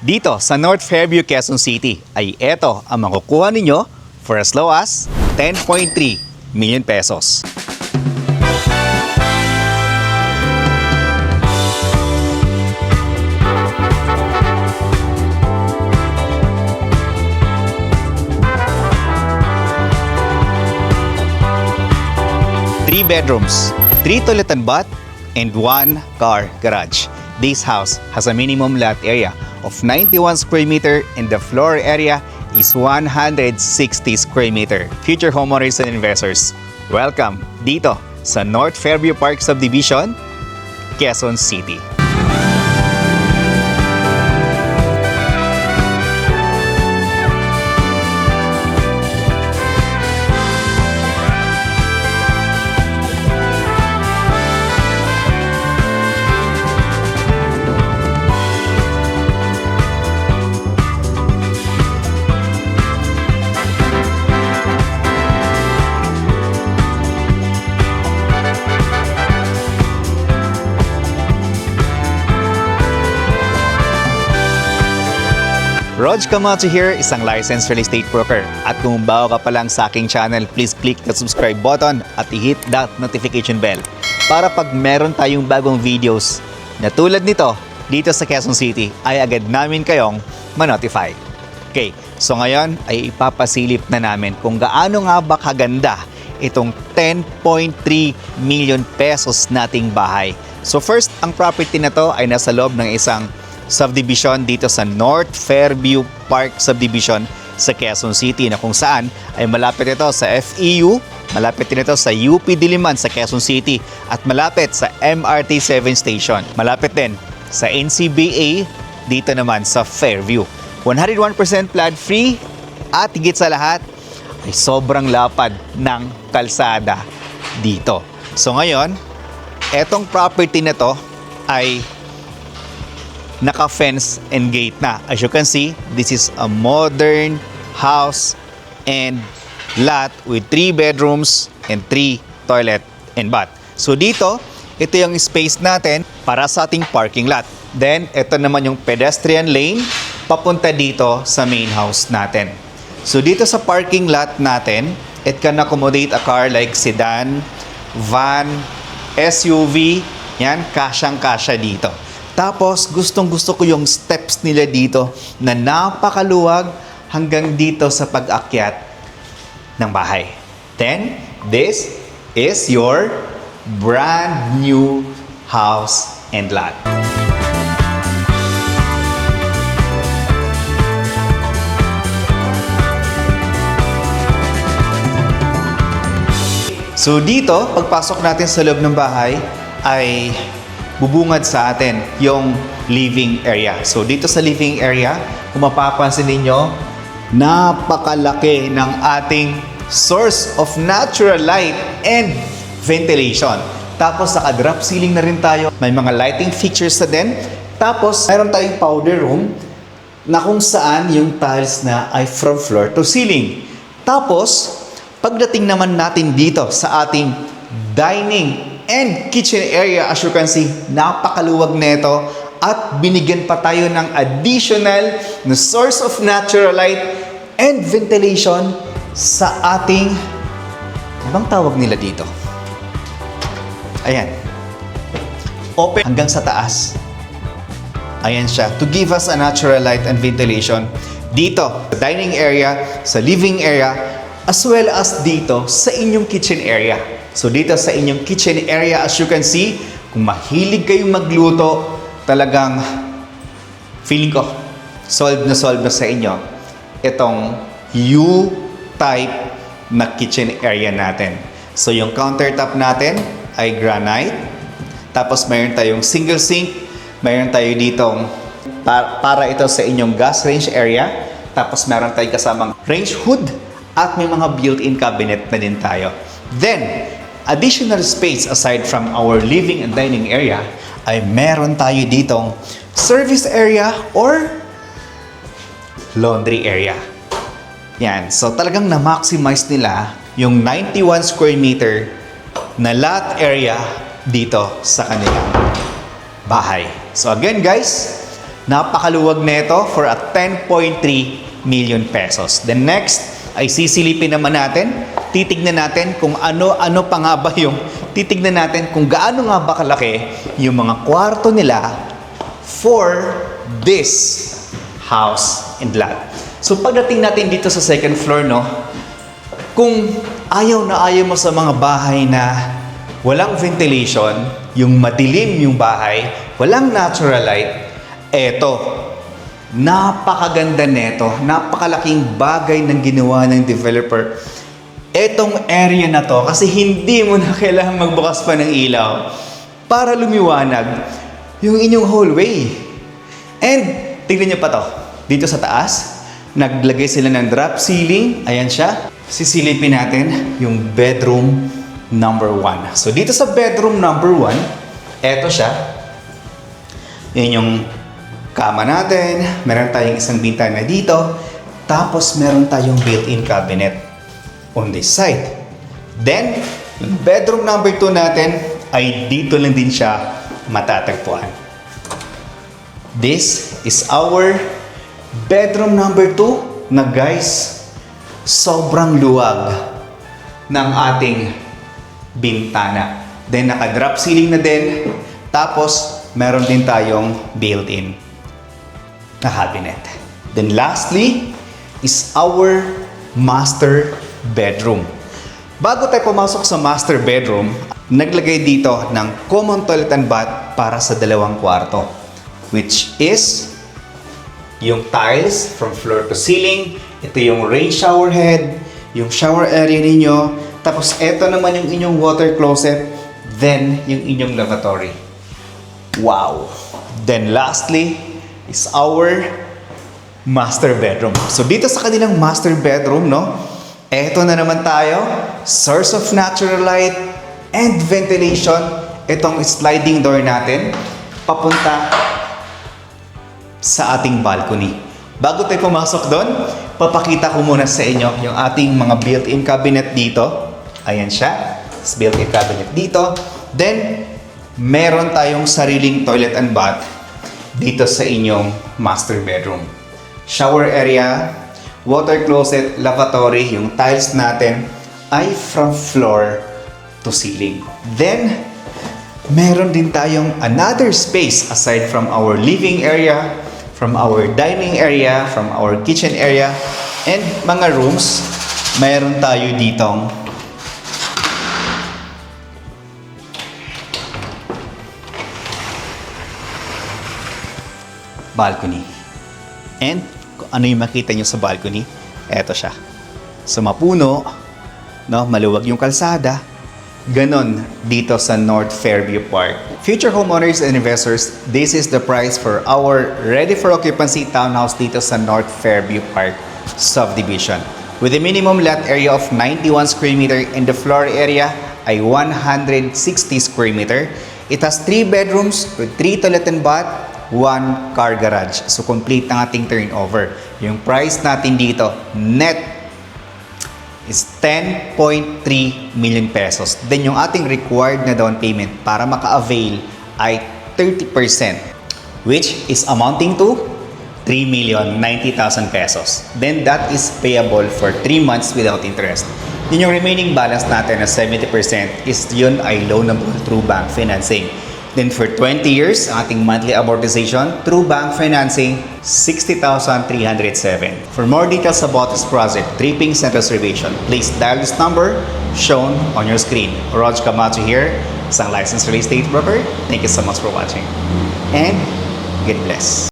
Dito sa North Fairview, Quezon City ay eto ang makukuha ninyo for as low as 10.3 million pesos. Three bedrooms, 3 toilet and bath, and 1 car garage. This house has a minimum lot area of 91 square meter and the floor area is 160 square meter. Future homeowners and investors, welcome dito sa North Fairview Park Subdivision, Quezon City. Rog Camacho here, isang licensed real estate broker. At kung bago ka pa lang sa aking channel, please click the subscribe button at i-hit that notification bell para pag meron tayong bagong videos na tulad nito dito sa Quezon City ay agad namin kayong ma-notify. Okay, so ngayon ay ipapasilip na namin kung gaano nga ba kaganda itong 10.3 million pesos nating bahay. So first, ang property na to ay nasa loob ng isang subdivision dito sa North Fairview Park Subdivision sa Quezon City na kung saan ay malapit ito sa FEU, malapit din ito sa UP Diliman sa Quezon City at malapit sa MRT 7 Station. Malapit din sa NCBA dito naman sa Fairview. 101% flood free at higit sa lahat ay sobrang lapad ng kalsada dito. So ngayon, etong property na to ay naka-fence and gate na. As you can see, this is a modern house and lot with 3 bedrooms and 3 toilet and bath. So dito, ito yung space natin para sa ating parking lot. Then, ito naman yung pedestrian lane papunta dito sa main house natin. So dito sa parking lot natin, it can accommodate a car like sedan, van, SUV, yan, kasyang-kasya dito. Tapos, gustong-gusto ko yung steps nila dito na napakaluwag hanggang dito sa pag-akyat ng bahay. Then, this is your brand new house and lot. So dito, pagpasok natin sa loob ng bahay ay bubungad sa atin yung living area. So dito sa living area, kung mapapansin ninyo, napakalaki ng ating source of natural light and ventilation. Tapos naka-drop ceiling na rin tayo. May mga lighting features na din. Tapos mayroon tayong powder room na kung saan yung tiles na ay from floor to ceiling. Tapos pagdating naman natin dito sa ating dining and kitchen area, as you can see, napakaluwag nito at binigyan pa tayo ng additional na source of natural light and ventilation sa ating, anong tawag nila dito? Ayan. Open hanggang sa taas. Ayan siya. To give us a natural light and ventilation dito sa dining area, sa living area, as well as dito sa inyong kitchen area. So dito sa inyong kitchen area, as you can see, kung mahilig kayong magluto, talagang feeling ko, solve na sa inyo itong U-type na kitchen area natin. So yung countertop natin ay granite. Tapos mayroon tayong single sink. Mayroon tayo ditong para ito sa inyong gas range area. Tapos mayroon tayong kasamang range hood at may mga built-in cabinet na din tayo. Then, additional space aside from our living and dining area ay meron tayo ditong service area or laundry area. Yan. So talagang na-maximize nila yung 91 square meter na lot area dito sa kanilang bahay. So again guys, Napakaluwag nito for a 10.3 million pesos. The next ay sisilipin naman natin. Titignan natin kung ano pa nga ba yung titignan natin kung gaano nga ba kalaki yung mga kwarto nila for this house and lot. So pagdating natin dito sa second floor, no, kung ayaw na ayaw mo sa mga bahay na walang ventilation, yung madilim yung bahay, walang natural light, eto, napakaganda neto, napakalaking bagay ng ginawa ng developer. Etong area na to, kasi hindi mo na kailangan magbukas pa ng ilaw para lumiwanag yung inyong hallway. And, tignan nyo pa to, dito sa taas, naglagay sila ng drop ceiling, ayan siya. Sisilipin natin yung bedroom number 1. So, dito sa bedroom number 1, eto siya. Yan yung kama natin, meron tayong isang bintana dito, tapos meron tayong built-in cabinet on this side. Then, yung bedroom number 2 natin ay dito lang din siya matatagpuan. This is our bedroom number 2 na guys, sobrang luwag ng ating bintana. Then, naka-drop ceiling na din, tapos meron din tayong built-in na cabinet. Then lastly is our master bedroom. Bago tayo pumasok sa master bedroom, naglagay dito ng common toilet and bath para sa dalawang kwarto, which is yung tiles from floor to ceiling. Ito yung rain shower head, yung shower area ninyo, tapos ito naman yung inyong water closet, then yung inyong lavatory. Wow! Then lastly is our master bedroom. So dito sa kanilang master bedroom, no, eto na naman tayo, source of natural light and ventilation. Itong sliding door natin papunta sa ating balcony. Bago tayo pumasok doon, papakita ko muna sa inyo yung ating mga built-in cabinet dito. Ayan siya, built-in cabinet dito. Then meron tayong sariling toilet and bath dito sa inyong master bedroom. Shower area, water closet, lavatory, yung tiles natin ay from floor to ceiling. Then, meron din tayong another space aside from our living area, from our dining area, from our kitchen area, and mga rooms. Meron tayo ditong balcony. And kung ano yung makita nyo sa balcony, eto siya. So mapuno, no, maluwag yung kalsada. Ganon dito sa North Fairview Park. Future homeowners and investors, this is the price for our ready for occupancy townhouse dito sa North Fairview Park subdivision. With a minimum lot area of 91 square meter and the floor area ay 160 square meter. It has 3 bedrooms with 3 toilet and bath, 1 car garage. So, complete ng ating turnover. Yung price natin dito, net, is 10.3 million pesos. Then, yung ating required na down payment para maka-avail ay 30%, which is amounting to 3,090,000 pesos. Then, that is payable for 3 months without interest. Yun yung remaining balance natin na 70% is yun ay loanable through bank financing. Then for 20 years, ang ating monthly amortization through bank financing, 60,307. For more details about this project, Tripping Center Reservation, please dial this number shown on your screen. Rog Camacho here, isang licensed real estate broker. Thank you so much for watching. And God bless.